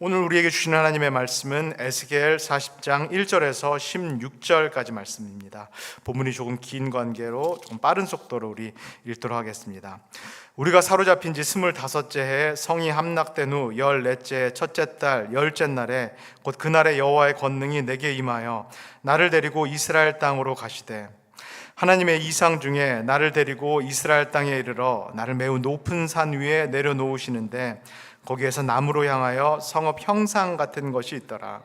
오늘 우리에게 주시는 하나님의 말씀은 에스겔 40장 1절에서 16절까지 말씀입니다. 본문이 조금 긴 관계로 조금 빠른 속도로 우리 읽도록 하겠습니다. 우리가 사로잡힌 지 25째 해에 성이 함락된 후 14째 첫째 달 10째 날에 곧 그날의 여호와의 권능이 내게 임하여 나를 데리고 이스라엘 땅으로 가시되 하나님의 이상 중에 나를 데리고 이스라엘 땅에 이르러 나를 매우 높은 산 위에 내려놓으시는데 거기에서 나무로 향하여 성읍 형상 같은 것이 있더라.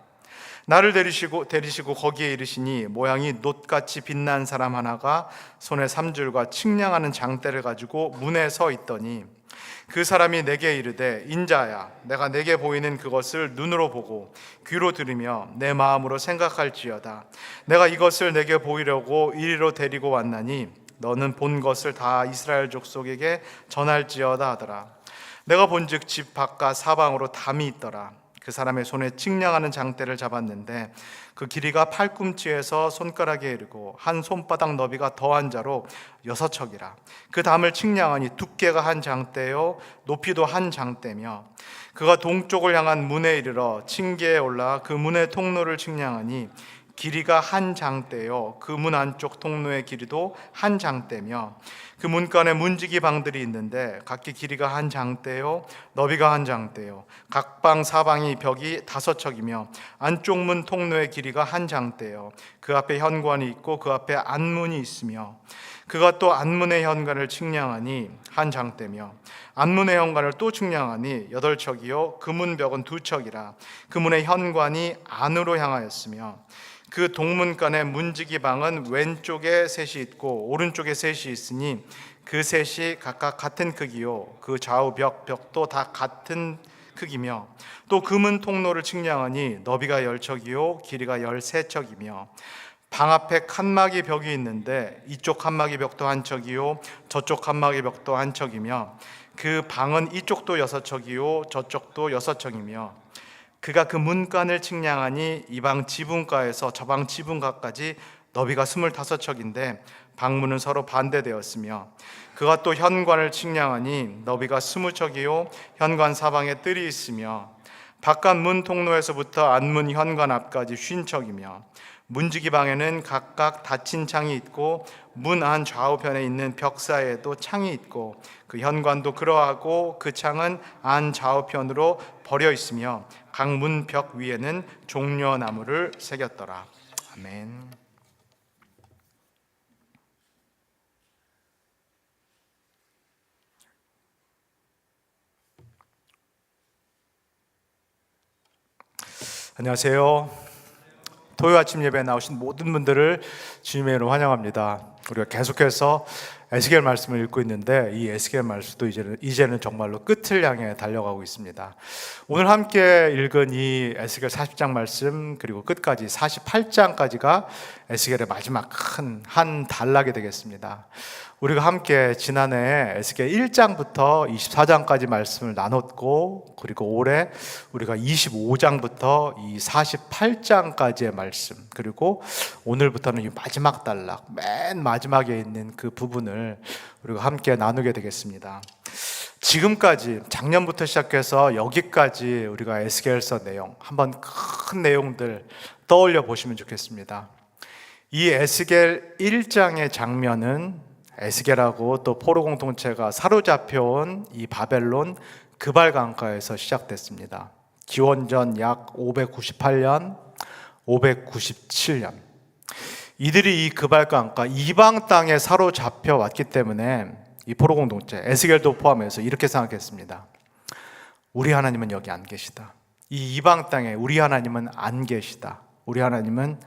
나를 데리시고 거기에 이르시니 모양이 놋같이 빛난 사람 하나가 손에 삼줄과 측량하는 장대를 가지고 문에 서 있더니 그 사람이 내게 이르되 인자야 내가 내게 보이는 그것을 눈으로 보고 귀로 들으며 내 마음으로 생각할지어다. 내가 이것을 내게 보이려고 이리로 데리고 왔나니 너는 본 것을 다 이스라엘 족속에게 전할지어다 하더라. 내가 본즉 집 바깥 사방으로 담이 있더라. 그 사람의 손에 측량하는 장대를 잡았는데 그 길이가 팔꿈치에서 손가락에 이르고 한 손바닥 너비가 더한 자로 6척이라. 그 담을 측량하니 두께가 한 장대요 높이도 한 장대며 그가 동쪽을 향한 문에 이르러 층계에 올라 그 문의 통로를 측량하니 길이가 한 장대요 그 문 안쪽 통로의 길이도 한 장대며 그 문간에 문지기 방들이 있는데 각기 길이가 한 장대요 너비가 한 장대요 각 방 사방이 벽이 5척이며 안쪽 문 통로의 길이가 한 장대요 그 앞에 현관이 있고 그 앞에 안문이 있으며 그가 또 안문의 현관을 측량하니 한 장대며 안문의 현관을 또 측량하니 8척이요 그 문벽은 2척이라. 그 문의 현관이 안으로 향하였으며 그 동문간의 문지기 방은 왼쪽에 셋이 있고 오른쪽에 셋이 있으니 그 셋이 각각 같은 크기요 그 좌우 벽도 다 같은 크기며 또 그 문 통로를 측량하니 너비가 10척이요 길이가 13척이며 방 앞에 칸막이 벽이 있는데 이쪽 칸막이 벽도 한 척이요 저쪽 칸막이 벽도 한 척이며 그 방은 이쪽도 6척이요 저쪽도 6척이며 그가 그 문간을 측량하니 이 방 지붕가에서 저 방 지붕가까지 너비가 25척인데 방문은 서로 반대되었으며 그가 또 현관을 측량하니 너비가 20척이요 현관 사방에 뜰이 있으며 바깥 문 통로에서부터 안문 현관 앞까지 50척이며 문지기 방에는 각각 닫힌 창이 있고 문 안 좌우편에 있는 벽 사이에도 창이 있고 그 현관도 그러하고 그 창은 안 좌우편으로 버려 있으며 각 문 벽 위에는 종려나무를 새겼더라. 아멘. 안녕하세요. 토요 아침 예배에 나오신 모든 분들을 주님의 이름으로 환영합니다. 우리가 계속해서 에스겔 말씀을 읽고 있는데 이 에스겔 말씀도 이제는 정말로 끝을 향해 달려가고 있습니다. 오늘 함께 읽은 이 에스겔 40장 말씀 그리고 끝까지 48장까지가 에스겔의 마지막 큰 한 단락이 되겠습니다. 우리가 함께 지난해 에스겔 1장부터 24장까지 말씀을 나눴고 그리고 올해 우리가 25장부터 이 48장까지의 말씀 그리고 오늘부터는 이 마지막 단락 맨 마지막에 있는 그 부분을 우리가 함께 나누게 되겠습니다. 지금까지 작년부터 시작해서 여기까지 우리가 에스겔서 내용 한번 큰 내용들 떠올려 보시면 좋겠습니다. 이 에스겔 1장의 장면은 에스겔하고 또 포로 공동체가 사로잡혀온 이 바벨론 그발 강가에서 시작됐습니다. 기원전 약 598년, 597년. 이들이 이 그발 강가 이방 땅에 사로잡혀 왔기 때문에 이 포로 공동체, 에스겔도 포함해서 이렇게 생각했습니다. 우리 하나님은 여기 안 계시다. 이 이방 땅에 우리 하나님은 안 계시다. 우리 하나님은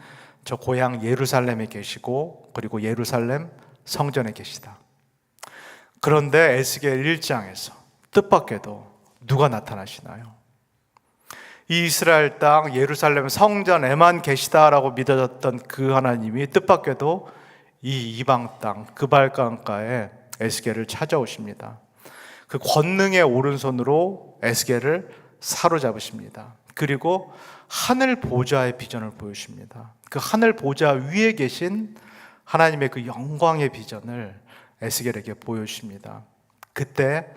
저 고향 예루살렘에 계시고 그리고 예루살렘 성전에 계시다. 그런데 에스겔 1장에서 뜻밖에도 누가 나타나시나요? 이 이스라엘 땅 예루살렘 성전에만 계시다라고 믿어졌던 그 하나님이 뜻밖에도 이 이방 땅 그발 강가에 에스겔을 찾아오십니다. 그 권능의 오른손으로 에스겔을 사로잡으십니다. 그리고 하늘 보좌의 비전을 보여주십니다. 그 하늘 보좌 위에 계신 하나님의 그 영광의 비전을 에스겔에게 보여주십니다. 그때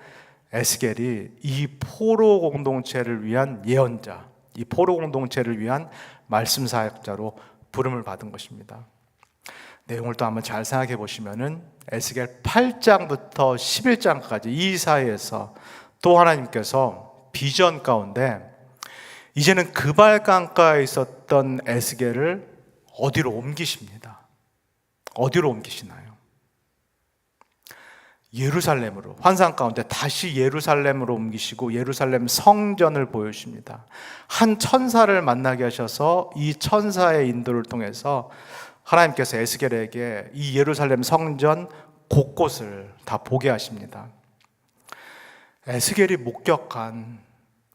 에스겔이 이 포로 공동체를 위한 예언자, 이 포로 공동체를 위한 말씀 사역자로 부름을 받은 것입니다. 내용을 또 한번 잘 생각해 보시면은 에스겔 8장부터 11장까지 이 사이에서 또 하나님께서 비전 가운데 이제는 그발 강가에 있었던 에스겔을 어디로 옮기십니다. 어디로 옮기시나요? 예루살렘으로, 환상 가운데 다시 예루살렘으로 옮기시고 예루살렘 성전을 보여주십니다. 한 천사를 만나게 하셔서 이 천사의 인도를 통해서 하나님께서 에스겔에게 이 예루살렘 성전 곳곳을 다 보게 하십니다. 에스겔이 목격한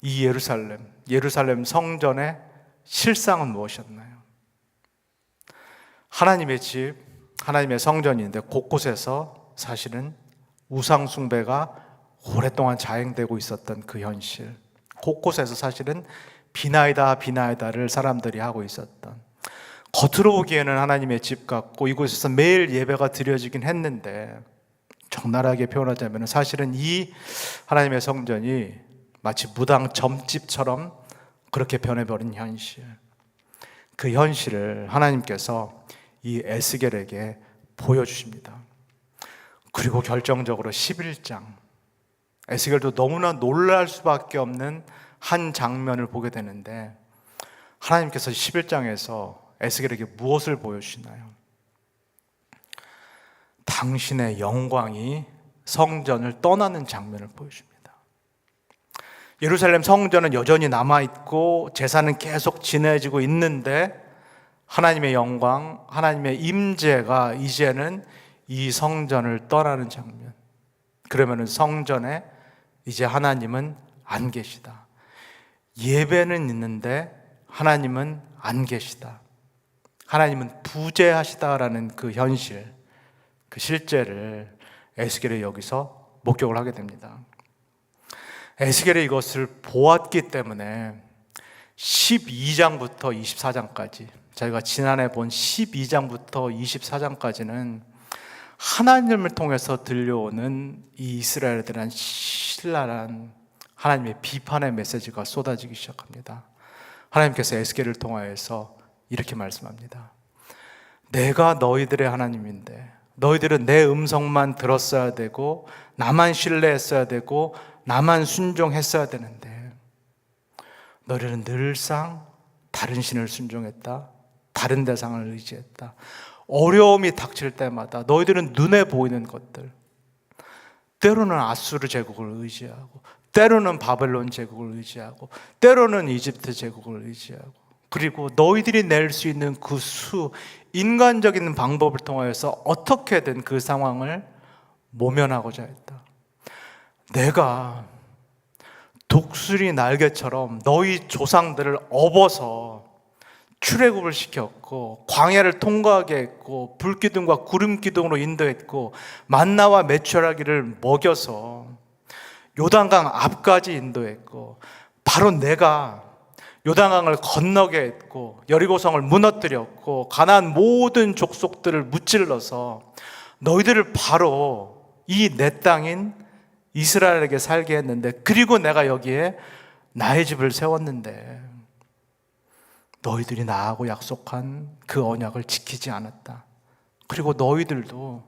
이 예루살렘 성전의 실상은 무엇이었나요? 하나님의 집, 하나님의 성전인데 곳곳에서 사실은 우상 숭배가 오랫동안 자행되고 있었던 그 현실, 곳곳에서 사실은 비나이다를 사람들이 하고 있었던, 겉으로 보기에는 하나님의 집 같고 이곳에서 매일 예배가 드려지긴 했는데 적나라하게 표현하자면 사실은 이 하나님의 성전이 마치 무당 점집처럼 그렇게 변해버린 현실, 그 현실을 하나님께서 이 에스겔에게 보여주십니다. 그리고 결정적으로 11장, 에스겔도 너무나 놀랄 수밖에 없는 한 장면을 보게 되는데 하나님께서 11장에서 에스겔에게 무엇을 보여주시나요? 당신의 영광이 성전을 떠나는 장면을 보여줍니다. 예루살렘 성전은 여전히 남아있고 제사는 계속 지내지고 있는데 하나님의 영광, 하나님의 임재가 이제는 이 성전을 떠나는 장면. 그러면은 성전에 이제 하나님은 안 계시다. 예배는 있는데 하나님은 안 계시다. 하나님은 부재하시다라는 그 현실, 그 실제를 에스겔이 여기서 목격을 하게 됩니다. 에스겔이 이것을 보았기 때문에 12장부터 24장까지, 저희가 지난해 본 12장부터 24장까지는 하나님을 통해서 들려오는 이 이스라엘에 대한 신랄한 하나님의 비판의 메시지가 쏟아지기 시작합니다. 하나님께서 에스겔을 통하여서 이렇게 말씀합니다. 내가 너희들의 하나님인데 너희들은 내 음성만 들었어야 되고 나만 신뢰했어야 되고 나만 순종했어야 되는데 너희들은 늘상 다른 신을 순종했다. 다른 대상을 의지했다. 어려움이 닥칠 때마다 너희들은 눈에 보이는 것들, 때로는 아수르 제국을 의지하고 때로는 바벨론 제국을 의지하고 때로는 이집트 제국을 의지하고, 그리고 너희들이 낼 수 있는 그 인간적인 방법을 통해서 어떻게든 그 상황을 모면하고자 했다. 내가 독수리 날개처럼 너희 조상들을 업어서 출애굽을 시켰고 광야를 통과하게 했고 불기둥과 구름기둥으로 인도했고 만나와 메추라기를 먹여서 요단강 앞까지 인도했고, 바로 내가 요단강을 건너게 했고 여리고성을 무너뜨렸고 가나안 모든 족속들을 무찔러서 너희들을 바로 이 내 땅인 이스라엘에게 살게 했는데, 그리고 내가 여기에 나의 집을 세웠는데 너희들이 나하고 약속한 그 언약을 지키지 않았다. 그리고 너희들도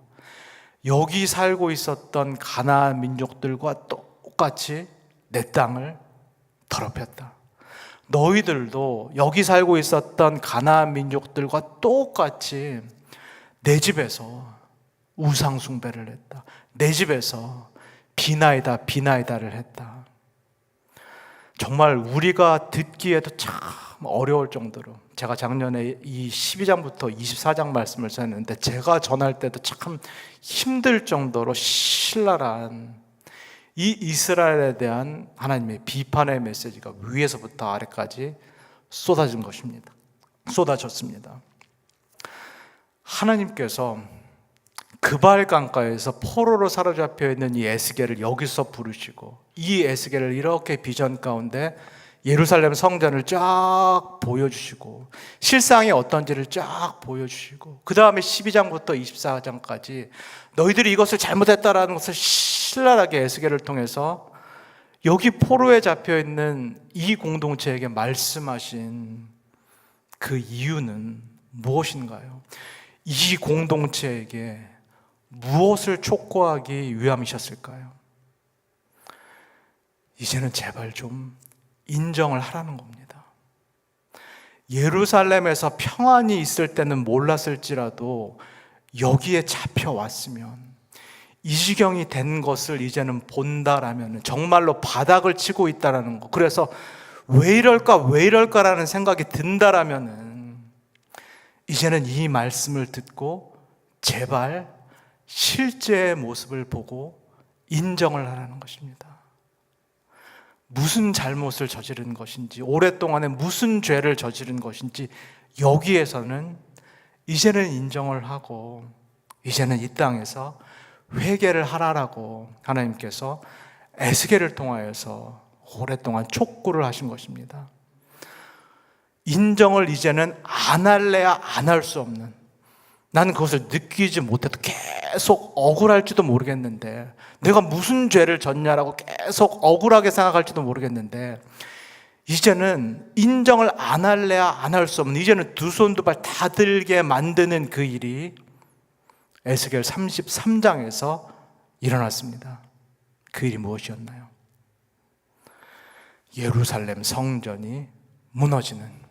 여기 살고 있었던 가나안 민족들과 똑같이 내 땅을 더럽혔다. 너희들도 여기 살고 있었던 가나안 민족들과 똑같이 내 집에서 우상 숭배를 했다. 내 집에서 비나이다를 했다. 정말 우리가 듣기에도 참 어려울 정도로, 제가 작년에 이 12장부터 24장 말씀을 전했는데 제가 전할 때도 참 힘들 정도로 신랄한 이 이스라엘에 대한 하나님의 비판의 메시지가 위에서부터 아래까지 쏟아진 것입니다. 쏟아졌습니다. 하나님께서 그발 강가에서 포로로 사로잡혀 있는 이 에스겔을 여기서 부르시고 이 에스겔을 이렇게 비전 가운데 예루살렘 성전을 쫙 보여주시고 실상이 어떤지를 쫙 보여주시고, 그 다음에 12장부터 24장까지 너희들이 이것을 잘못했다라는 것을 신랄하게 에스겔을 통해서 여기 포로에 잡혀 있는 이 공동체에게 말씀하신 그 이유는 무엇인가요? 이 공동체에게 무엇을 촉구하기 위함이셨을까요? 이제는 제발 좀 인정을 하라는 겁니다. 예루살렘에서 평안이 있을 때는 몰랐을지라도 여기에 잡혀왔으면, 이 지경이 된 것을 이제는 본다라면 정말로 바닥을 치고 있다라는 거, 그래서 왜 이럴까라는 생각이 든다라면 이제는 이 말씀을 듣고 제발 실제의 모습을 보고 인정을 하라는 것입니다. 무슨 잘못을 저지른 것인지, 오랫동안에 무슨 죄를 저지른 것인지, 여기에서는 이제는 인정을 하고 이제는 이 땅에서 회개를 하라라고 하나님께서 에스겔을 통하여서 오랫동안 촉구를 하신 것입니다. 인정을 이제는 안 할래야 안 할 수 없는, 나는 그것을 느끼지 못해도 계속 억울할지도 모르겠는데, 내가 무슨 죄를 졌냐라고 계속 억울하게 생각할지도 모르겠는데, 이제는 인정을 안 할래야 안 할 수 없는, 이제는 두 손 두 발 다 들게 만드는 그 일이 에스겔 33장에서 일어났습니다. 그 일이 무엇이었나요? 예루살렘 성전이 무너지는,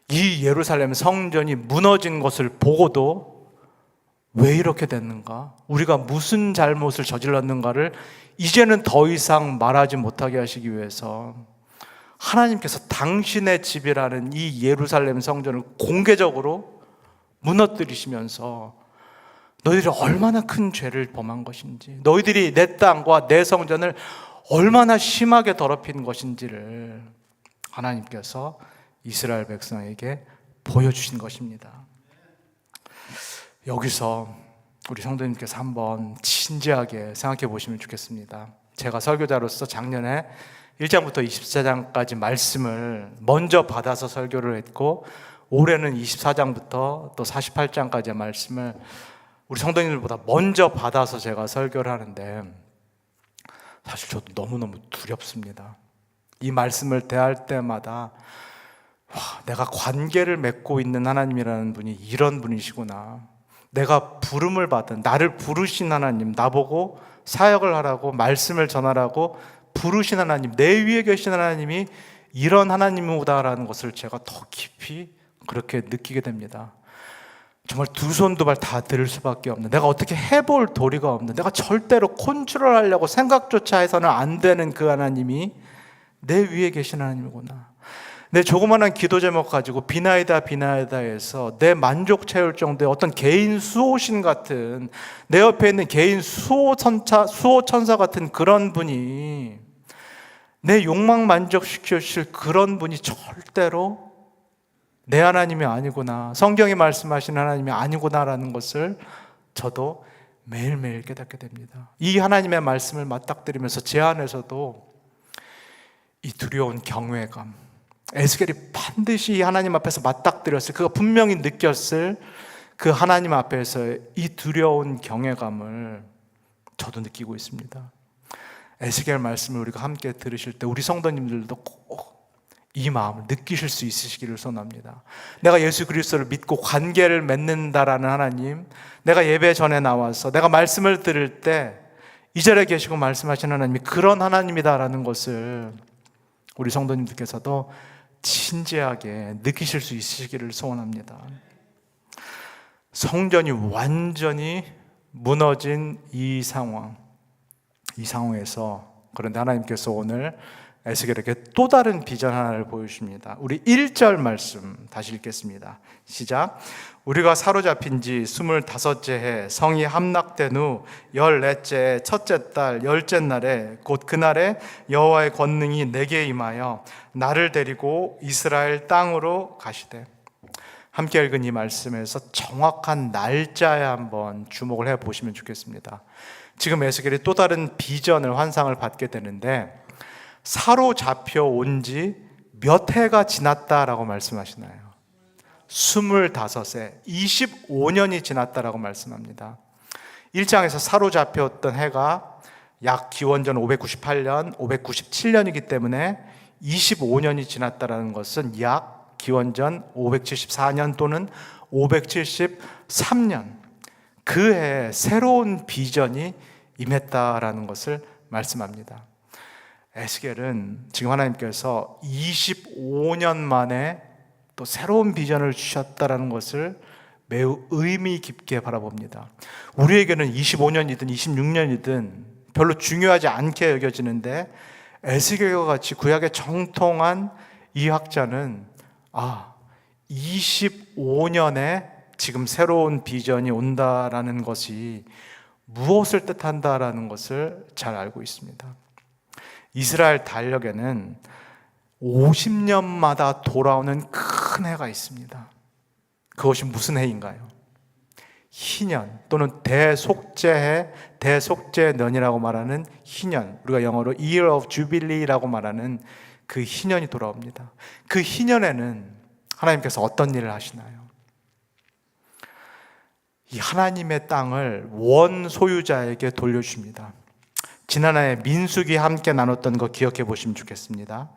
이 예루살렘 성전이 무너진 것을 보고도 왜 이렇게 됐는가? 우리가 무슨 잘못을 저질렀는가를 이제는 더 이상 말하지 못하게 하시기 위해서 하나님께서 당신의 집이라는 이 예루살렘 성전을 공개적으로 무너뜨리시면서 너희들이 얼마나 큰 죄를 범한 것인지, 너희들이 내 땅과 내 성전을 얼마나 심하게 더럽힌 것인지를 하나님께서 이스라엘 백성에게 보여주신 것입니다. 여기서 우리 성도님께서 한번 진지하게 생각해 보시면 좋겠습니다. 제가 설교자로서 작년에 1장부터 24장까지 말씀을 먼저 받아서 설교를 했고, 올해는 24장부터 또 48장까지의 말씀을 우리 성도님들보다 먼저 받아서 제가 설교를 하는데, 사실 저도 너무너무 두렵습니다. 이 말씀을 대할 때마다 내가 관계를 맺고 있는 하나님이라는 분이 이런 분이시구나, 내가 부름을 받은, 나를 부르신 하나님, 나보고 사역을 하라고, 말씀을 전하라고 부르신 하나님, 내 위에 계신 하나님이 이런 하나님이다라는 것을 제가 더 깊이 그렇게 느끼게 됩니다. 정말 두 손 두 발 다 들을 수밖에 없는, 내가 어떻게 해볼 도리가 없는, 내가 절대로 컨트롤하려고 생각조차 해서는 안 되는 그 하나님이 내 위에 계신 하나님이구나. 내 조그마한 기도 제목 가지고 비나이다 해서 내 만족 채울 정도의 어떤 개인 수호신 같은, 내 옆에 있는 개인 수호천사 같은 그런 분이, 내 욕망 만족시켜 주실 그런 분이 절대로 내 하나님이 아니구나, 성경이 말씀하시는 하나님이 아니구나라는 것을 저도 매일매일 깨닫게 됩니다. 이 하나님의 말씀을 맞닥뜨리면서 제 안에서도 이 두려운 경외감, 에스겔이 반드시 하나님 앞에서 맞닥뜨렸을, 그가 분명히 느꼈을 그 하나님 앞에서 이 두려운 경외감을 저도 느끼고 있습니다. 에스겔 말씀을 우리가 함께 들으실 때 우리 성도님들도 꼭 이 마음을 느끼실 수 있으시기를 소원합니다. 내가 예수 그리스도를 믿고 관계를 맺는다라는 하나님, 내가 예배 전에 나와서 내가 말씀을 들을 때 이 자리에 계시고 말씀하시는 하나님이 그런 하나님이다라는 것을 우리 성도님들께서도 진지하게 느끼실 수 있으시기를 소원합니다. 성전이 완전히 무너진 이 상황에서 그런데 하나님께서 오늘 에스겔에게 또 다른 비전 하나를 보여주십니다. 우리 1절 말씀 다시 읽겠습니다. 시작. 우리가 사로잡힌 지 25째 해 성이 함락된 후 14째 첫째 달 10째 날에 곧 그날에 여호와의 권능이 내게 임하여 나를 데리고 이스라엘 땅으로 가시되. 함께 읽은 이 말씀에서 정확한 날짜에 한번 주목을 해보시면 좋겠습니다. 지금 에스겔이 또 다른 비전을, 환상을 받게 되는데, 사로잡혀 온 지 몇 해가 지났다라고 말씀하시나요? 25세, 25년이 지났다라고 말씀합니다. 1장에서 사로잡혔던 해가 약 기원전 598년, 597년이기 때문에 25년이 지났다는 것은 약 기원전 574년 또는 573년, 그 해에 새로운 비전이 임했다라는 것을 말씀합니다. 에스겔은 지금 하나님께서 25년 만에 또 새로운 비전을 주셨다라는 것을 매우 의미 깊게 바라봅니다. 우리에게는 25년이든 26년이든 별로 중요하지 않게 여겨지는데, 에스겔과 같이 구약에 정통한 이 학자는 25년에 지금 새로운 비전이 온다라는 것이 무엇을 뜻한다라는 것을 잘 알고 있습니다. 이스라엘 달력에는 50년마다 돌아오는 큰 해가 있습니다. 그것이 무슨 해인가요? 희년 또는 대속죄해, 대속죄년이라고 말하는 희년, 우리가 영어로 Year of Jubilee라고 말하는 그 희년이 돌아옵니다. 그 희년에는 하나님께서 어떤 일을 하시나요? 이 하나님의 땅을 원 소유자에게 돌려줍니다. 지난해 민수기 함께 나눴던 거 기억해 보시면 좋겠습니다.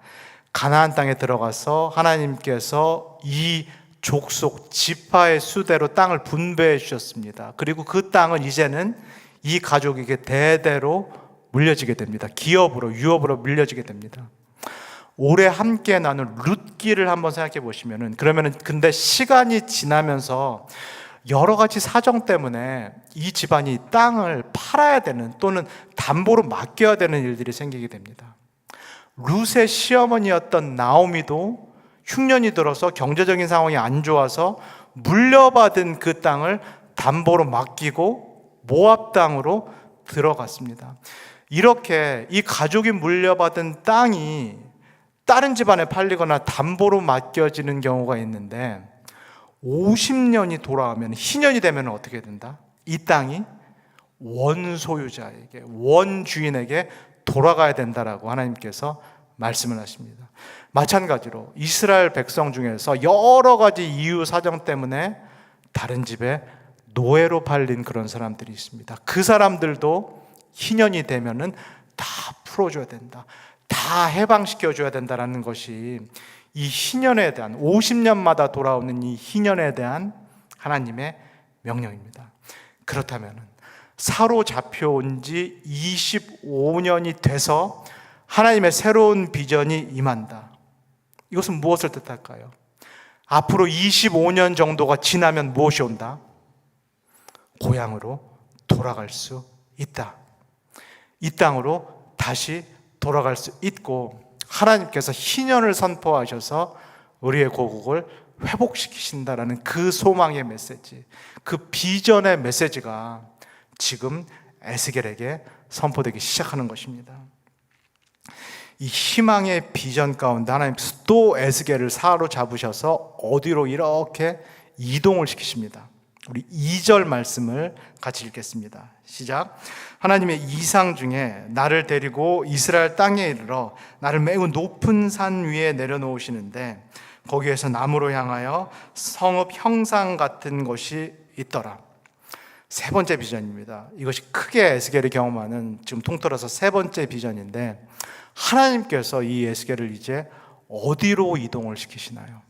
가나안 땅에 들어가서 하나님께서 이 족속 지파의 수대로 땅을 분배해 주셨습니다. 그리고 그 땅은 이제는 이 가족에게 대대로 물려지게 됩니다. 기업으로, 유업으로 물려지게 됩니다. 올해 함께 나눈 룻기를 한번 생각해 보시면은, 그러면은 근데 시간이 지나면서 여러 가지 사정 때문에 이 집안이 땅을 팔아야 되는 또는 담보로 맡겨야 되는 일들이 생기게 됩니다. 룻의 시어머니였던 나오미도 흉년이 들어서 경제적인 상황이 안 좋아서 물려받은 그 땅을 담보로 맡기고 모압 땅으로 들어갔습니다. 이렇게 이 가족이 물려받은 땅이 다른 집안에 팔리거나 담보로 맡겨지는 경우가 있는데, 50년이 돌아오면, 희년이 되면 어떻게 된다? 이 땅이 원소유자에게, 원주인에게 돌아가야 된다라고 하나님께서 말씀을 하십니다. 마찬가지로 이스라엘 백성 중에서 여러 가지 이유 사정 때문에 다른 집에 노예로 팔린 그런 사람들이 있습니다. 그 사람들도 희년이 되면은 다 풀어줘야 된다, 다 해방시켜줘야 된다라는 것이 이 희년에 대한, 50년마다 돌아오는 이 희년에 대한 하나님의 명령입니다. 그렇다면 사로잡혀 온 지 25년이 돼서 하나님의 새로운 비전이 임한다. 이것은 무엇을 뜻할까요? 앞으로 25년 정도가 지나면 무엇이 온다? 고향으로 돌아갈 수 있다. 이 땅으로 다시 돌아갈 수 있고, 하나님께서 희년을 선포하셔서 우리의 고국을 회복시키신다라는 그 소망의 메시지, 그 비전의 메시지가 지금 에스겔에게 선포되기 시작하는 것입니다. 이 희망의 비전 가운데 하나님께서 또 에스겔을 사로잡으셔서 어디로 이렇게 이동을 시키십니다. 우리 2절 말씀을 같이 읽겠습니다. 시작. 하나님의 이상 중에 나를 데리고 이스라엘 땅에 이르러 나를 매우 높은 산 위에 내려놓으시는데, 거기에서 남으로 향하여 성읍 형상 같은 것이 있더라. 세 번째 비전입니다. 이것이 크게 에스겔이 경험하는, 지금 통틀어서 세 번째 비전인데, 하나님께서 이 에스겔을 이제 어디로 이동을 시키시나요?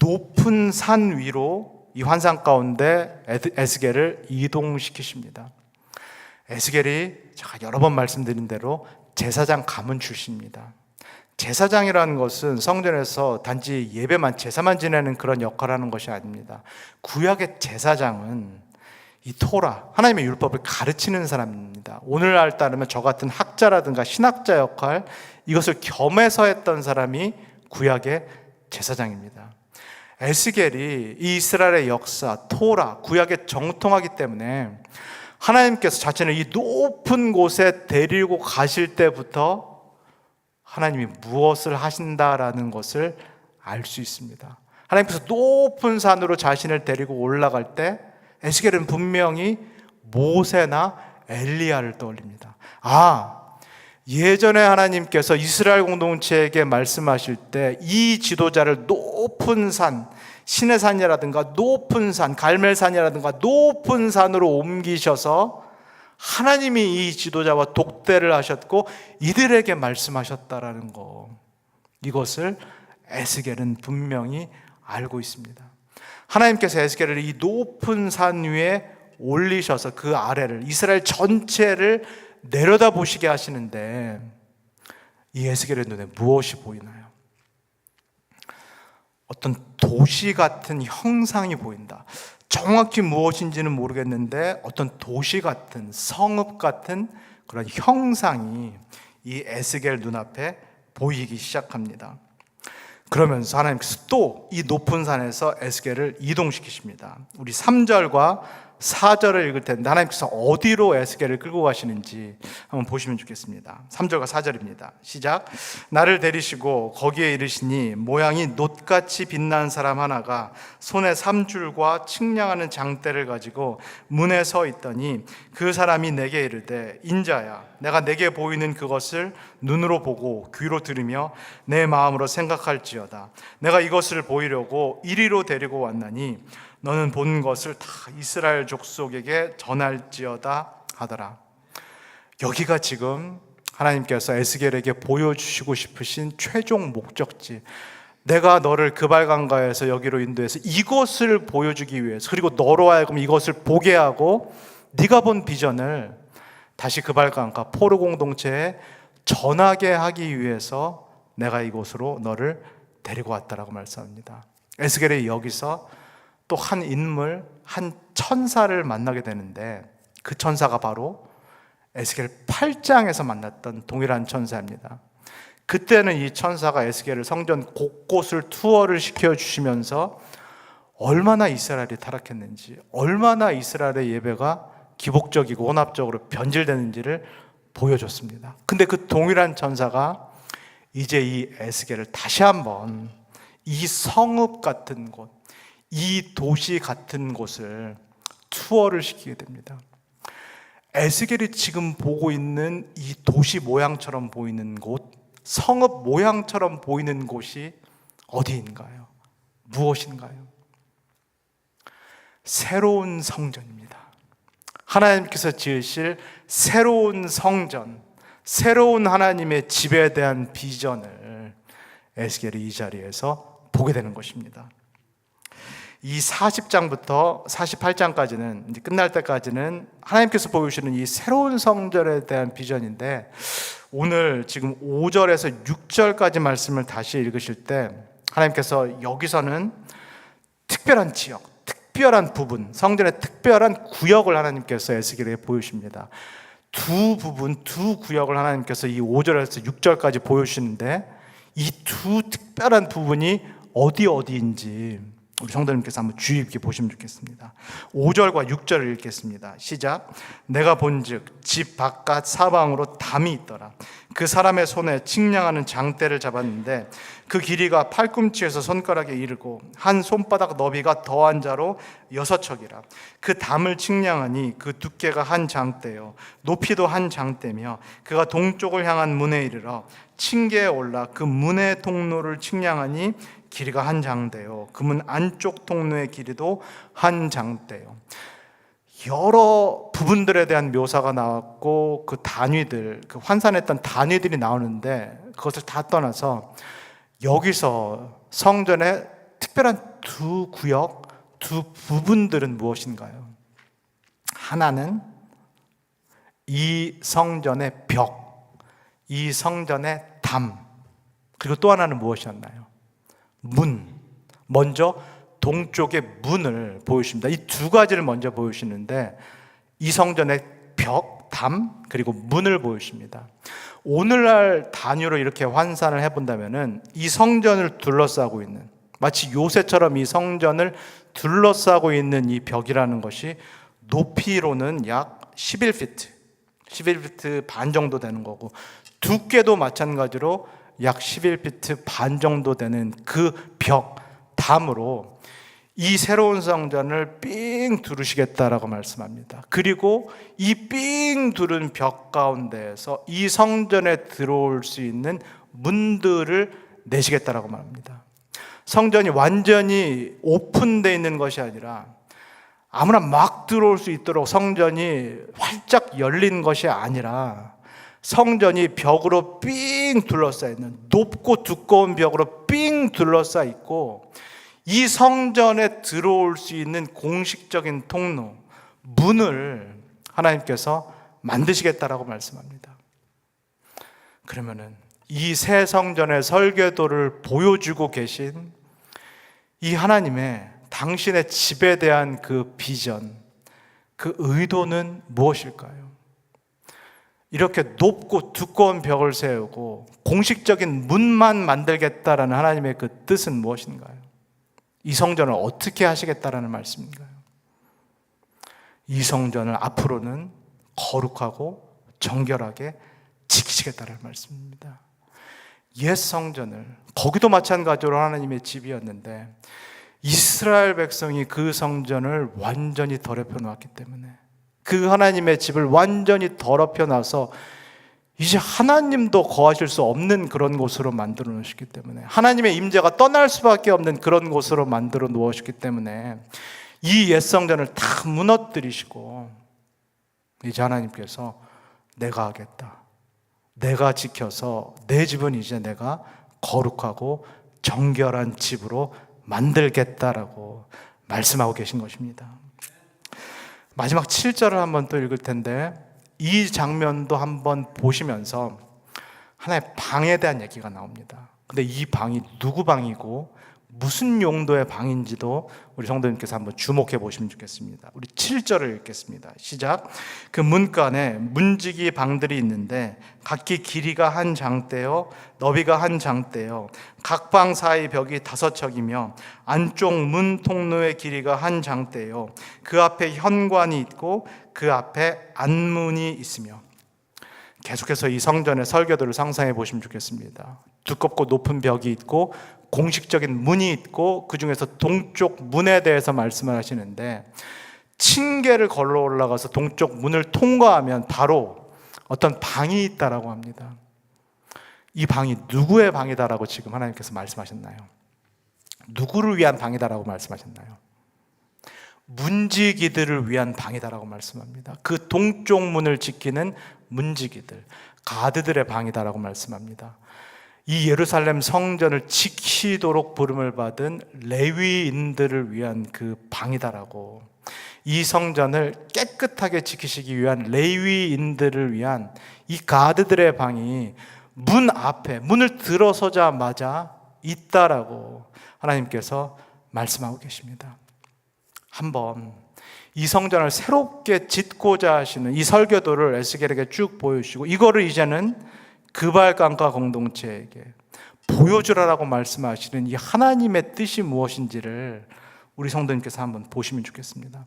높은 산 위로 이 환상 가운데 에스겔을 이동시키십니다. 에스겔이 제가 여러 번 말씀드린 대로 제사장 가문 출신입니다. 제사장이라는 것은 성전에서 단지 예배만, 제사만 지내는 그런 역할을 하는 것이 아닙니다. 구약의 제사장은 이 토라, 하나님의 율법을 가르치는 사람입니다. 오늘날 따르면 저 같은 학자라든가 신학자 역할, 이것을 겸해서 했던 사람이 구약의 제사장입니다. 에스겔이 이 이스라엘의 역사, 토라, 구약에 정통하기 때문에 하나님께서 자신을 이 높은 곳에 데리고 가실 때부터 하나님이 무엇을 하신다라는 것을 알 수 있습니다. 하나님께서 높은 산으로 자신을 데리고 올라갈 때 에스겔은 분명히 모세나 엘리야를 떠올립니다. 예전에 하나님께서 이스라엘 공동체에게 말씀하실 때 이 지도자를 높은 산, 신의 산이라든가 높은 산, 갈멜산이라든가 높은 산으로 옮기셔서 하나님이 이 지도자와 독대를 하셨고 이들에게 말씀하셨다라는 거, 이것을 에스겔은 분명히 알고 있습니다. 하나님께서 에스겔을 이 높은 산 위에 올리셔서 그 아래를, 이스라엘 전체를 내려다보시게 하시는데 이 에스겔의 눈에 무엇이 보이나요? 어떤 도시 같은 형상이 보인다. 정확히 무엇인지는 모르겠는데 어떤 도시 같은, 성읍 같은 그런 형상이 이 에스겔 눈앞에 보이기 시작합니다. 그러면서 하나님께서 또 이 높은 산에서 에스겔을 이동시키십니다. 우리 3절과 4절을 읽을 텐데 하나님께서 어디로 에스겔을 끌고 가시는지 한번 보시면 좋겠습니다. 3절과 4절입니다. 시작. 나를 데리시고 거기에 이르시니 모양이 놋같이 빛난 사람 하나가 손에 3줄과 측량하는 장대를 가지고 문에 서 있더니 그 사람이 내게 이르되 인자야, 내가 내게 보이는 그것을 눈으로 보고 귀로 들으며 내 마음으로 생각할지어다. 내가 이것을 보이려고 이리로 데리고 왔나니 너는 본 것을 다 이스라엘 족속에게 전할지어다 하더라. 여기가 지금 하나님께서 에스겔에게 보여주시고 싶으신 최종 목적지, 내가 너를 그발강가에서 여기로 인도해서 이것을 보여주기 위해서, 그리고 너로 하여금 이것을 보게 하고 네가 본 비전을 다시 그발강가 포로 공동체에 전하게 하기 위해서 내가 이곳으로 너를 데리고 왔다라고 말씀합니다. 에스겔이 여기서 또 한 인물, 한 천사를 만나게 되는데 그 천사가 바로 에스겔 8장에서 만났던 동일한 천사입니다. 그때는 이 천사가 에스겔을 성전 곳곳을 투어를 시켜주시면서 얼마나 이스라엘이 타락했는지, 얼마나 이스라엘의 예배가 기복적이고 혼합적으로 변질되는지를 보여줬습니다. 근데 그 동일한 천사가 이제 이 에스겔을 다시 한번 이 성읍 같은 곳, 이 도시 같은 곳을 투어를 시키게 됩니다. 에스겔이 지금 보고 있는 이 도시 모양처럼 보이는 곳, 성읍 모양처럼 보이는 곳이 어디인가요? 무엇인가요? 새로운 성전입니다. 하나님께서 지으실 새로운 성전, 새로운 하나님의 집에 대한 비전을 에스겔이 이 자리에서 보게 되는 것입니다. 이 40장부터 48장까지는, 이제 끝날 때까지는 하나님께서 보여주시는 이 새로운 성전에 대한 비전인데, 오늘 지금 5절에서 6절까지 말씀을 다시 읽으실 때 하나님께서 여기서는 특별한 지역, 특별한 부분, 성전의 특별한 구역을 하나님께서 에스겔에게 보여주십니다. 두 부분, 두 구역을 하나님께서 이 5절에서 6절까지 보여주시는데, 이 두 특별한 부분이 어디인지 우리 성도님께서 한번 주의 깊게 보시면 좋겠습니다. 5절과 6절을 읽겠습니다. 시작. 내가 본즉 집 바깥 사방으로 담이 있더라. 그 사람의 손에 측량하는 장대를 잡았는데 그 길이가 팔꿈치에서 손가락에 이르고 한 손바닥 너비가 더한 자로 6척이라. 그 담을 측량하니 그 두께가 한 장대요 높이도 한 장대며 그가 동쪽을 향한 문에 이르러 층계에 올라 그 문의 통로를 측량하니 길이가 한 장대요 그 문 안쪽 통로의 길이도 한 장대요. 여러 부분들에 대한 묘사가 나왔고 그 단위들, 그 환산했던 단위들이 나오는데 그것을 다 떠나서 여기서 성전의 특별한 두 구역, 두 부분들은 무엇인가요? 하나는 이 성전의 벽, 이 성전의 담, 그리고 또 하나는 무엇이었나요? 문. 먼저 동쪽의 문을 보여주십니다. 이 두 가지를 먼저 보여주시는데 이 성전의 벽, 담, 그리고 문을 보여주십니다. 오늘날 단위로 이렇게 환산을 해본다면 이 성전을 둘러싸고 있는, 마치 요새처럼 이 성전을 둘러싸고 있는 이 벽이라는 것이 높이로는 약 11피트 반 정도 되는 거고, 두께도 마찬가지로 약 11피트 반 정도 되는 그 벽, 담으로 이 새로운 성전을 삥 두르시겠다라고 말씀합니다. 그리고 이 삥 두른 벽 가운데에서 이 성전에 들어올 수 있는 문들을 내시겠다라고 말합니다. 성전이 완전히 오픈되어 있는 것이 아니라 아무나 막 들어올 수 있도록 성전이 활짝 열린 것이 아니라 성전이 벽으로 삥 둘러싸여 있는, 높고 두꺼운 벽으로 삥 둘러싸여 있고, 이 성전에 들어올 수 있는 공식적인 통로, 문을 하나님께서 만드시겠다라고 말씀합니다. 그러면은 이 새 성전의 설계도를 보여주고 계신 이 하나님의, 당신의 집에 대한 그 비전, 그 의도는 무엇일까요? 이렇게 높고 두꺼운 벽을 세우고 공식적인 문만 만들겠다라는 하나님의 그 뜻은 무엇인가요? 이 성전을 어떻게 하시겠다라는 말씀인가요? 이 성전을 앞으로는 거룩하고 정결하게 지키시겠다는 말씀입니다. 옛 성전을, 거기도 마찬가지로 하나님의 집이었는데 이스라엘 백성이 그 성전을 완전히 더럽혀 놓았기 때문에, 그 하나님의 집을 완전히 더럽혀 놔서 이제 하나님도 거하실 수 없는 그런 곳으로 만들어 놓으셨기 때문에, 하나님의 임재가 떠날 수밖에 없는 그런 곳으로 만들어 놓으셨기 때문에 이 옛 성전을 다 무너뜨리시고 이제 하나님께서 내가 하겠다, 내가 지켜서 내 집은 이제 내가 거룩하고 정결한 집으로 만들겠다라고 말씀하고 계신 것입니다. 마지막 7절을 한번 또 읽을 텐데, 이 장면도 한번 보시면서 하나의 방에 대한 얘기가 나옵니다. 근데 이 방이 누구 방이고 무슨 용도의 방인지도 우리 성도님께서 한번 주목해 보시면 좋겠습니다. 우리 7절을 읽겠습니다. 시작. 그 문간에 문지기 방들이 있는데 각기 길이가 한 장대요 너비가 한 장대요 각 방 사이 벽이 5척이며 안쪽 문 통로의 길이가 한 장대요 그 앞에 현관이 있고 그 앞에 안문이 있으며. 계속해서 이 성전의 설계도를 상상해 보시면 좋겠습니다. 두껍고 높은 벽이 있고 공식적인 문이 있고, 그 중에서 동쪽 문에 대해서 말씀을 하시는데, 층계를 걸러 올라가서 동쪽 문을 통과하면 바로 어떤 방이 있다라고 합니다. 이 방이 누구의 방이다라고 지금 하나님께서 말씀하셨나요? 누구를 위한 방이다라고 말씀하셨나요? 문지기들을 위한 방이다라고 말씀합니다. 그 동쪽 문을 지키는 문지기들, 가드들의 방이다라고 말씀합니다. 이 예루살렘 성전을 지키도록 부름을 받은 레위인들을 위한 그 방이다라고, 이 성전을 깨끗하게 지키시기 위한 레위인들을 위한 이 가드들의 방이 문 앞에, 문을 들어서자마자 있다라고 하나님께서 말씀하고 계십니다. 한번 이 성전을 새롭게 짓고자 하시는 이 설계도를 에스겔에게 쭉 보여주시고, 이거를 이제는 그발강가 공동체에게 보여주라라고 말씀하시는 이 하나님의 뜻이 무엇인지를 우리 성도님께서 한번 보시면 좋겠습니다.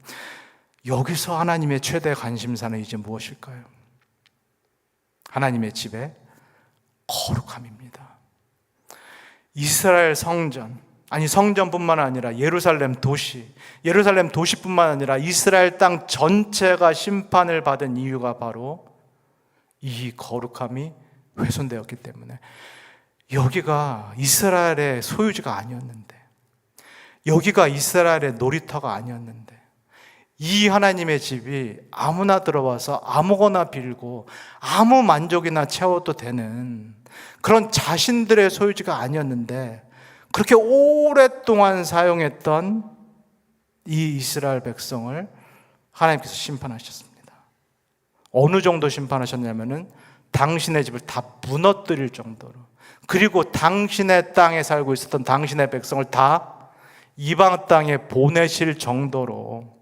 여기서 하나님의 최대 관심사는 이제 무엇일까요? 하나님의 집의 거룩함입니다. 이스라엘 성전, 아니 성전뿐만 아니라 예루살렘 도시뿐만 아니라 이스라엘 땅 전체가 심판을 받은 이유가 바로 이 거룩함이 훼손되었기 때문에, 여기가 이스라엘의 소유지가 아니었는데, 여기가 이스라엘의 놀이터가 아니었는데, 이 하나님의 집이 아무나 들어와서 아무거나 빌고 아무 만족이나 채워도 되는 그런 자신들의 소유지가 아니었는데, 그렇게 오랫동안 사용했던 이 이스라엘 백성을 하나님께서 심판하셨습니다. 어느 정도 심판하셨냐면은 당신의 집을 다 무너뜨릴 정도로, 그리고 당신의 땅에 살고 있었던 당신의 백성을 다 이방 땅에 보내실 정도로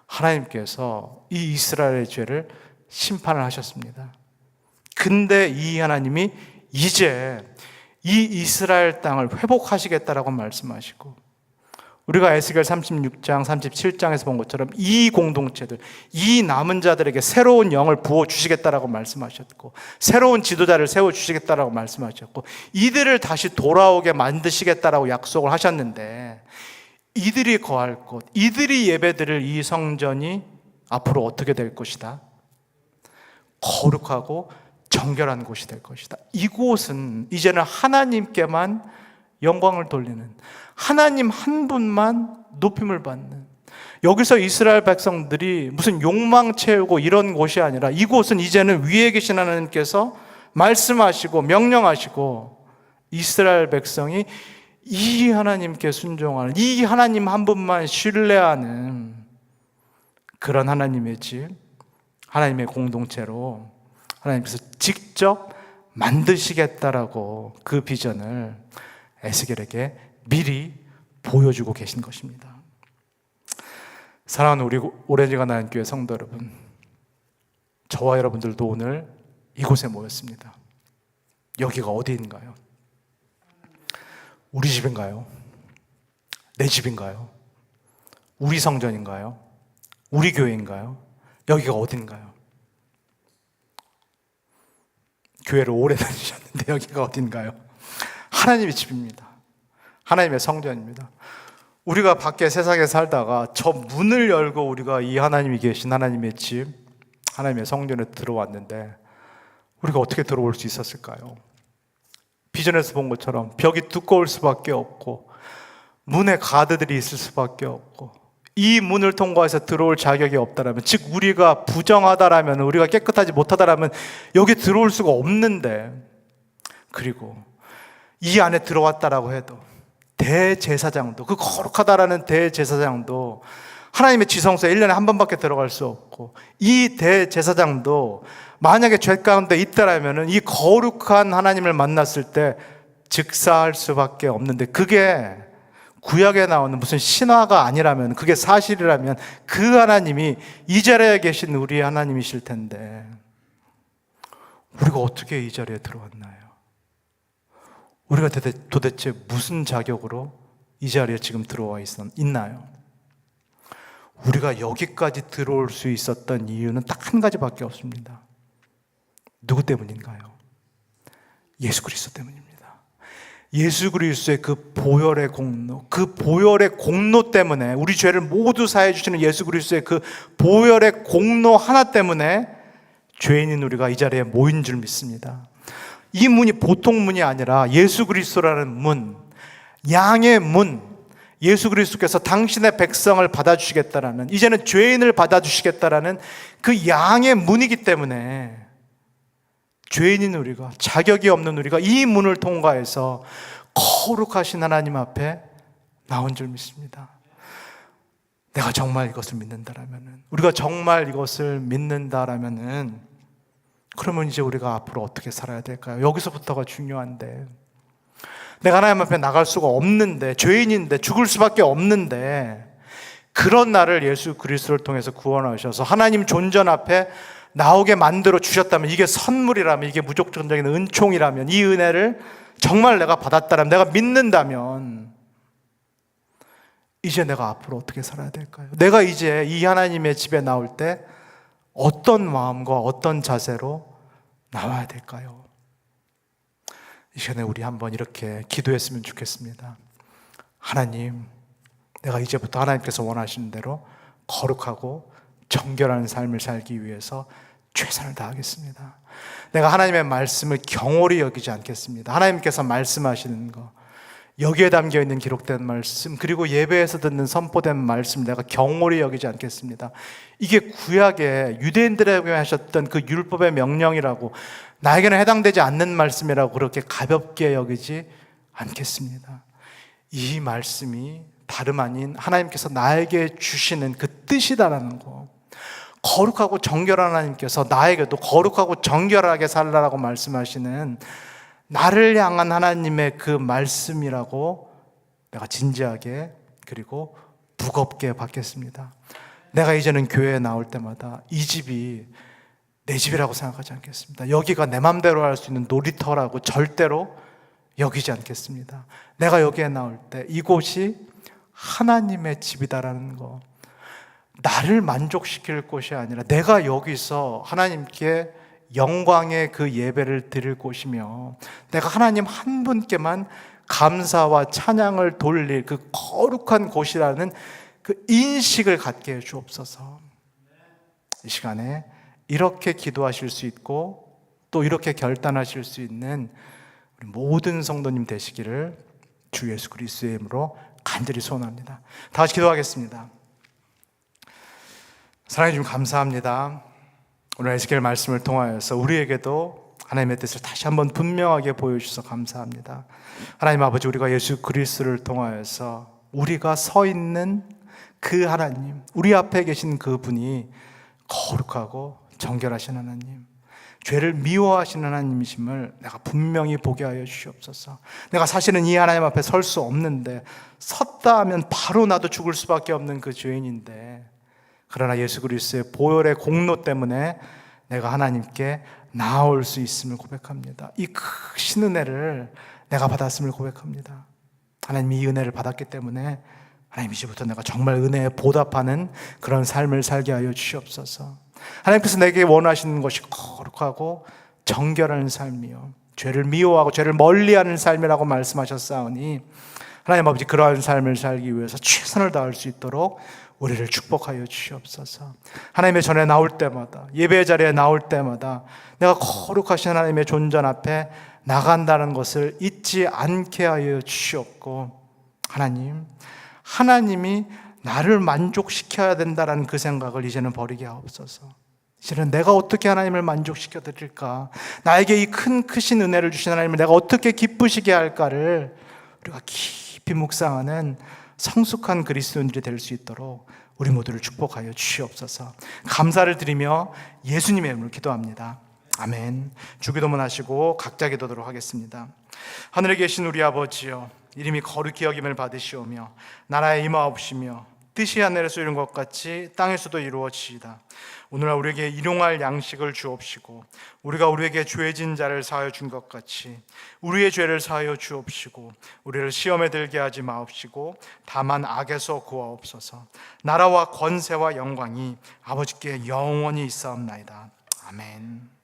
하나님께서 이 이스라엘의 죄를 심판을 하셨습니다. 근데 이 하나님이 이제 이 이스라엘 땅을 회복하시겠다라고 말씀하시고, 우리가 에스겔 36장, 37장에서 본 것처럼 이 공동체들, 이 남은 자들에게 새로운 영을 부어주시겠다라고 말씀하셨고, 새로운 지도자를 세워주시겠다라고 말씀하셨고, 이들을 다시 돌아오게 만드시겠다라고 약속을 하셨는데, 이들이 거할 곳, 이들이 예배드릴 이 성전이 앞으로 어떻게 될 것이다? 거룩하고 정결한 곳이 될 것이다. 이곳은 이제는 하나님께만 영광을 돌리는, 하나님 한 분만 높임을 받는, 여기서 이스라엘 백성들이 무슨 욕망 채우고 이런 곳이 아니라 이곳은 이제는 위에 계신 하나님께서 말씀하시고 명령하시고 이스라엘 백성이 이 하나님께 순종하는, 이 하나님 한 분만 신뢰하는 그런 하나님의 집, 하나님의 공동체로 하나님께서 직접 만드시겠다라고 그 비전을 에스겔에게 미리 보여주고 계신 것입니다. 사랑하는 우리 오렌지가 나은 교회 성도 여러분, 저와 여러분들도 오늘 이곳에 모였습니다. 여기가 어디인가요? 우리 집인가요? 내 집인가요? 우리 성전인가요? 우리 교회인가요? 여기가 어딘가요? 교회를 오래 다니셨는데 여기가 어딘가요? 하나님의 집입니다. 하나님의 성전입니다. 우리가 밖에 세상에 살다가 저 문을 열고 우리가 이 하나님이 계신 하나님의 집, 하나님의 성전에 들어왔는데 우리가 어떻게 들어올 수 있었을까요? 비전에서 본 것처럼 벽이 두꺼울 수밖에 없고 문에 가드들이 있을 수밖에 없고 이 문을 통과해서 들어올 자격이 없다라면, 즉 우리가 부정하다라면, 우리가 깨끗하지 못하다라면 여기 들어올 수가 없는데, 그리고 이 안에 들어왔다라고 해도 대제사장도, 그 거룩하다라는 대제사장도 하나님의 지성소에 1년에 한 번밖에 들어갈 수 없고, 이 대제사장도 만약에 죄 가운데 있다라면 이 거룩한 하나님을 만났을 때 즉사할 수밖에 없는데, 그게 구약에 나오는 무슨 신화가 아니라면, 그게 사실이라면 그 하나님이 이 자리에 계신 우리 하나님이실 텐데 우리가 어떻게 이 자리에 들어왔나요? 우리가 도대체 무슨 자격으로 이 자리에 지금 들어와 있나요? 우리가 여기까지 들어올 수 있었던 이유는 딱 한 가지밖에 없습니다. 누구 때문인가요? 예수 그리스도 때문입니다. 예수 그리스도의 그 보혈의 공로, 그 보혈의 공로 때문에, 우리 죄를 모두 사해 주시는 예수 그리스도의 그 보혈의 공로 하나 때문에 죄인인 우리가 이 자리에 모인 줄 믿습니다. 이 문이 보통 문이 아니라 예수 그리스도라는 문, 양의 문, 예수 그리스도께서 당신의 백성을 받아주시겠다라는, 이제는 죄인을 받아주시겠다라는 그 양의 문이기 때문에 죄인인 우리가, 자격이 없는 우리가 이 문을 통과해서 거룩하신 하나님 앞에 나온 줄 믿습니다. 내가 정말 이것을 믿는다라면은, 우리가 정말 이것을 믿는다라면은, 그러면 이제 우리가 앞으로 어떻게 살아야 될까요? 여기서부터가 중요한데, 내가 하나님 앞에 나갈 수가 없는데, 죄인인데, 죽을 수밖에 없는데, 그런 나를 예수 그리스도를 통해서 구원하셔서 하나님 존전 앞에 나오게 만들어 주셨다면, 이게 선물이라면, 이게 무조건적인 은총이라면, 이 은혜를 정말 내가 받았다면, 내가 믿는다면, 이제 내가 앞으로 어떻게 살아야 될까요? 내가 이제 이 하나님의 집에 나올 때 어떤 마음과 어떤 자세로 나와야 될까요? 이 시간에 우리 한번 이렇게 기도했으면 좋겠습니다. 하나님, 내가 이제부터 하나님께서 원하시는 대로 거룩하고 정결한 삶을 살기 위해서 최선을 다하겠습니다. 내가 하나님의 말씀을 경홀히 여기지 않겠습니다. 하나님께서 말씀하시는 거, 여기에 담겨있는 기록된 말씀, 그리고 예배에서 듣는 선포된 말씀, 내가 경홀히 여기지 않겠습니다. 이게 구약에 유대인들에게 하셨던 그 율법의 명령이라고, 나에게는 해당되지 않는 말씀이라고 그렇게 가볍게 여기지 않겠습니다. 이 말씀이 다름 아닌 하나님께서 나에게 주시는 그 뜻이다라는 거, 거룩하고 정결한 하나님께서 나에게도 거룩하고 정결하게 살라라고 말씀하시는 나를 향한 하나님의 그 말씀이라고 내가 진지하게 그리고 무겁게 받겠습니다. 내가 이제는 교회에 나올 때마다 이 집이 내 집이라고 생각하지 않겠습니다. 여기가 내 맘대로 할 수 있는 놀이터라고 절대로 여기지 않겠습니다. 내가 여기에 나올 때 이곳이 하나님의 집이다라는 거, 나를 만족시킬 곳이 아니라 내가 여기서 하나님께 영광의 그 예배를 드릴 곳이며, 내가 하나님 한 분께만 감사와 찬양을 돌릴 그 거룩한 곳이라는 그 인식을 갖게 해 주옵소서. 이 시간에 이렇게 기도하실 수 있고 또 이렇게 결단하실 수 있는 우리 모든 성도님 되시기를 주 예수 그리스도의 이름으로 간절히 소원합니다. 다시 기도하겠습니다. 사랑해 주님 감사합니다. 오늘 에스겔 말씀을 통하여서 우리에게도 하나님의 뜻을 다시 한번 분명하게 보여주셔서 감사합니다. 하나님 아버지, 우리가 예수 그리스도를 통하여서 우리가 서 있는 그 하나님, 우리 앞에 계신 그분이 거룩하고 정결하신 하나님, 죄를 미워하시는 하나님이심을 내가 분명히 보게 하여 주시옵소서. 내가 사실은 이 하나님 앞에 설 수 없는데, 섰다 하면 바로 나도 죽을 수밖에 없는 그 죄인인데, 그러나 예수 그리스도의 보혈의 공로 때문에 내가 하나님께 나아올 수 있음을 고백합니다. 이 크신 은혜를 내가 받았음을 고백합니다. 하나님이 이 은혜를 받았기 때문에 하나님, 이제부터 내가 정말 은혜에 보답하는 그런 삶을 살게 하여 주시옵소서. 하나님께서 내게 원하시는 것이 거룩하고 정결한 삶이요, 죄를 미워하고 죄를 멀리하는 삶이라고 말씀하셨사오니, 하나님 아버지, 그러한 삶을 살기 위해서 최선을 다할 수 있도록 우리를 축복하여 주시옵소서. 하나님의 전에 나올 때마다, 예배 자리에 나올 때마다 내가 거룩하신 하나님의 존전 앞에 나간다는 것을 잊지 않게 하여 주시옵고, 하나님이 나를 만족시켜야 된다는 그 생각을 이제는 버리게 하옵소서. 이제는 내가 어떻게 하나님을 만족시켜 드릴까, 나에게 이 크신 은혜를 주신 하나님을 내가 어떻게 기쁘시게 할까를 우리가 깊이 묵상하는 성숙한 그리스도인들이 될 수 있도록 우리 모두를 축복하여 주시옵소서. 감사를 드리며 예수님의 이름으로 기도합니다. 아멘. 주기도문 하시고 각자 기도하도록 하겠습니다. 하늘에 계신 우리 아버지여, 이름이 거룩히 여김을 받으시오며 나라에 임하옵시며 뜻이 하늘에서 이룬 것 같이 땅에서도 이루어지이다. 오늘날 우리에게 일용할 양식을 주옵시고, 우리가 우리에게 죄진 자를 사하여 준 것 같이 우리의 죄를 사하여 주옵시고, 우리를 시험에 들게 하지 마옵시고 다만 악에서 구하옵소서. 나라와 권세와 영광이 아버지께 영원히 있사옵나이다. 아멘.